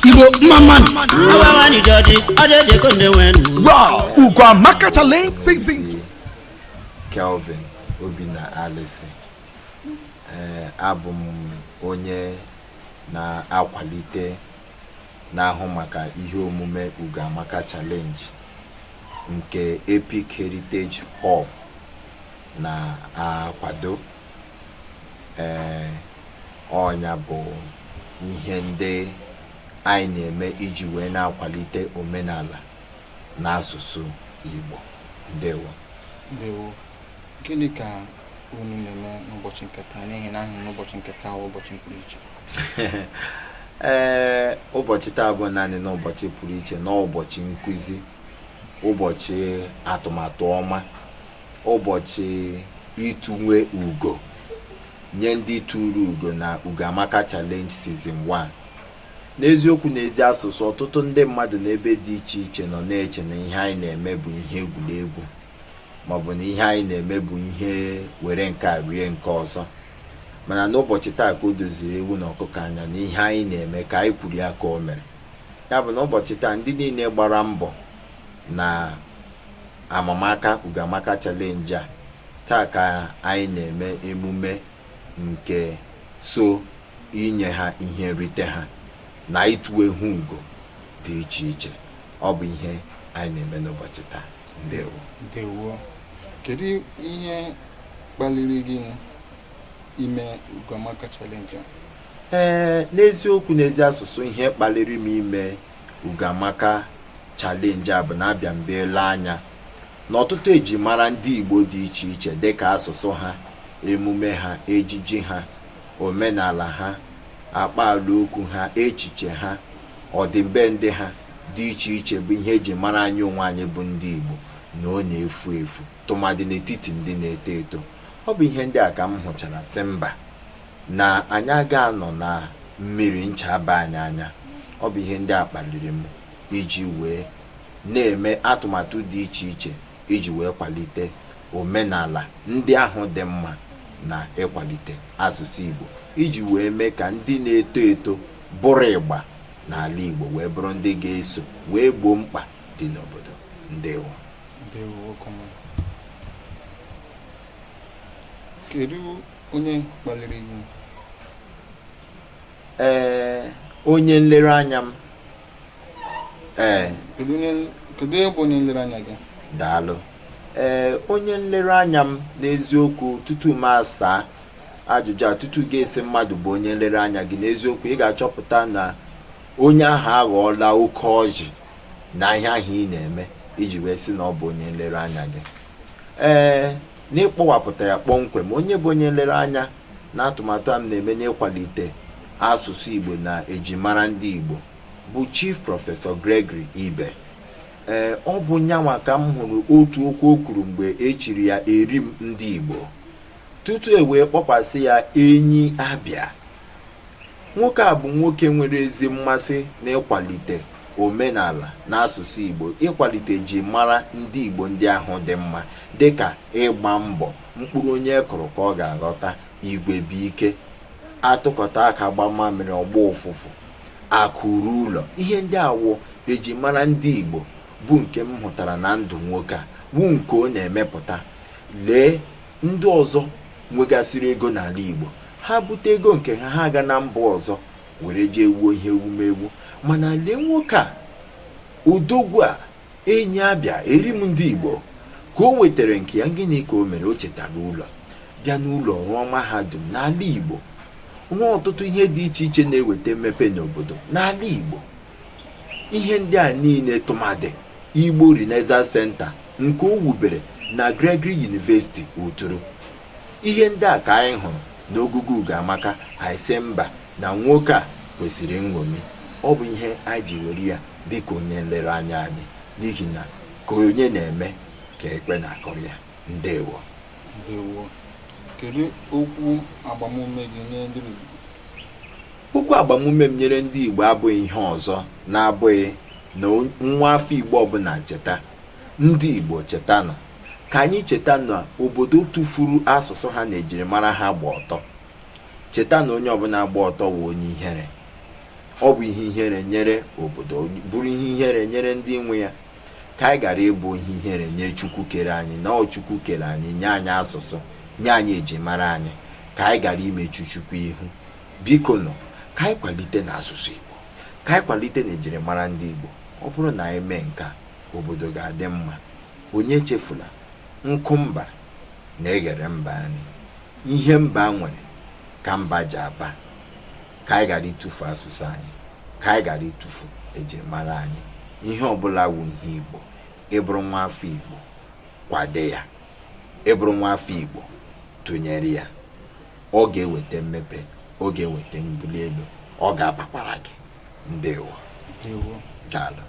Igbo Maman. Wow, Ugwamaka Challenge season. Kelvin Obina Alice. Abụ m onye na-akwalite n'ahụ maka ihe omume Ugwamaka Challenge nke Epic Heritage Hub na-akwado. Ọnya bụ ihe ndị anyị na-eme iji wee na-akwalite omenala na asụsụ Igbo. Ndewo. Gịnị ka unu na-eme n'ụbọchị nke taa, n'ihi na n'ụbọchị nke taa bụ ụbọchị pụrụ iche? Ụbọchị taa bụ naanị n'ụbọchị pụrụ iche, n'ụbọchị nkụzi, ụbọchị atụmatụ ọma, ụbọchị ịtụnwe ugo nye ndị tụrụ ugo na Ugwamaka Challenge Season 1. N'eziokwu n'ezi asụsụ, ọtụtụ ndị mmadụ n'ebe dị iche iche nọ na-eche na ihe anyị na-eme bụ ihe egwuregwu, maọbụ na ihe anyị na-eme bụ ihe were nke a rie nke ọzọ. Mana n'ụbọchị taa ka o doziri ewu na ọkụkọ anya na ihe anyị na-eme ka anyị kwuru ya ka o mere. Ya bụ na ụbọchị taa ndị niile gbara mbọ na amamaka Ugwamaka Challenge a, taa ka anyị na-eme emume nke so inye ha ihe nrite ha na ịtụwe ha ugo dị iche iche. Ọ bụ ihe anyị na-eme n'ụbọchị taa. Ndewo. Kedu ihe kpaliri gị ime Ugwamaka Challenge a? N'eziokwu n'ezi asụsụ, ihe kpaliri m ime Ugwamaka Challenge a bụ na abịa mbe ele anya n'ọtụtụ ejimara ndị Igbo dị iche iche dịka asụsụ ha, emume ha, ejiji ha, omenala ha, akpaalaokwu ha, echiche ha, ọdịbendị ha dị iche iche bụ ihe eji mara anyị onwe anyị bụ ndị Igbo, na ọ na-efu efu tụmadị n'etiti ndị na-eto eto. Ọ bụ ihe ndị a ka m hụchara sị mba na anyị ga-anọ na mmiri ncha aba anyị anya. Ọ bụ ihe ndị a kpaliri m iji wee na-eme atụmatụ dị iche iche iji wee kwalite omenala ndị ahụ dị mma na ịkwalite asụsụ Igbo, iji wee mee ka ndị na-eto eto bụrụ ịgba n'ala Igbo wee bụrụ ndị ga-eso wee gboo mkpa dị n'obodo. Ndewo. Kedu onye kpaliri gị? Onye nlereanya m. Kedu onye bụ onye nlereanya gị? Daalụ. Onye nlereanya m, n'eziokwu, tutu m asaa ajụjụ a, tutu ga-esi mmadụ bụ onye nlereanya gị, n'eziokwu ị ga-achọpụta na onye ahụ aghọọla oke ọjị na ihe ahụ ị na-eme iji wee sị na ọ bụ onye nlereanya gị. N'ịkpọwapụta ya kpọmkwem, onye bụ onye nlereanya na atụmatụ a m na-eme n'ịkwalite asụsụ Igbo na ejimara ndị Igbo bụ Chief Prọfesọ Gregory Ibe. Ọ bụ nyanwa ka m hụrụ otu okwu o kwuru mgbe echiri ya Erim ndị Igbo, tutu e wee kpọkwasị ya Enyi Abịa. Nwoke a bụ nwoke nwere ezi mmasị n'ịkwalite omenala na asụsụ Igbo, ịkwalite ji mara ndị Igbo ndị ahụ dị mma, dịka ịgba mbọ, mkpụrụ onye kụrụ ka ọ ga-aghọta, igwe bụ ike, atụkọta aka gba mamịrị ọgba ụfụfụ, akụrụ ụlọ. Ihe ndị awụ eji mara ndị Igbo bụ nke m hụtara na ndụ nwoke a, bụ nke ọ na-emepụta. Lee ndị ọzọ nwegasịrị ego n'ala Igbo, ha bute ego nke ha aga na mba ọzọ were jee wuo ihe ewumewu. Mana lee nwoke a, odogwu a, Enyi Abịa, Erim ndị Igbo, ka o wetara nke ya. Gịnị ka o mere? O chetara ụlọ, bịa n'ụlọ rụọ mahadum n'ala Igbo, rụọ ọtụtụ ihe dị iche iche na-eweta mmepe n'obodo n'ala Igbo. Ihe ndị a niile tụmadị Igbo Renaissance Center nke o wubere na Gregory University Uturu. Ihe ndị a ka anyị hụrụ n'ogugu Ugwamaka, anyị sị mba na nwoke a kwesịrị nṅomi. Ọ bụ ihe anyị ji were ya dịka onye nlereanya anyị, n'ihi na ka onye na-eme ka ekpe na-akọrọ ya. Ndewo. Kedu okwu agbamume gị nye ndị Igbo? Okwu agbamume m nyere ndị Igbo abụghị ihe ọzọ na-abụghị na nwa afọ Igbo ọbụla cheta, ndị Igbo chetanụ, ka anyị cheta na obodo tụfuru asụsụ ha na ejirimara ha gba ọtọ. Cheta na onye ọbụla gba ọtọ wụ onye ihere. ọ bụ ihe ihere nyere obodo, bụrụ ihe ihere nyere ndị nwe ya. Ka anyị gara ịbụ ihe ihere nye Chukwu kere anyị, na ọ Chukwu kere anyị, nye anyị asụsụ, nye anyị ejimara anyị. Ka anyị gara imechu Chukwu ihu. Biko nọ, ka anyị kwalite n'asụsụ Igbo, ka anyị kwalite na ejirimara ndị Igbo. Ọ bụrụ na anyị mee nke a, obodo ga-adị mma. Onye chefula, nkụ mba na-eghere mba anyị. Ihe mba nwere ka mba ji aba. Ka anyị gara ịtụfu asụsụ anyị, ka anyị gara ịtụfu ejirimara anyị. Ihe ọbụla wụ ihe Igbo. Ịbụrụ nwa afọ Igbo, kwado ya. Ịbụrụ nwa afọ Igbo, tụnyere ya. Ọ ga-eweta mmepe, ọ ga-eweta mbuli elu, ọ ga-abakwara gị. Ndewo. Ndewo. Daalụ.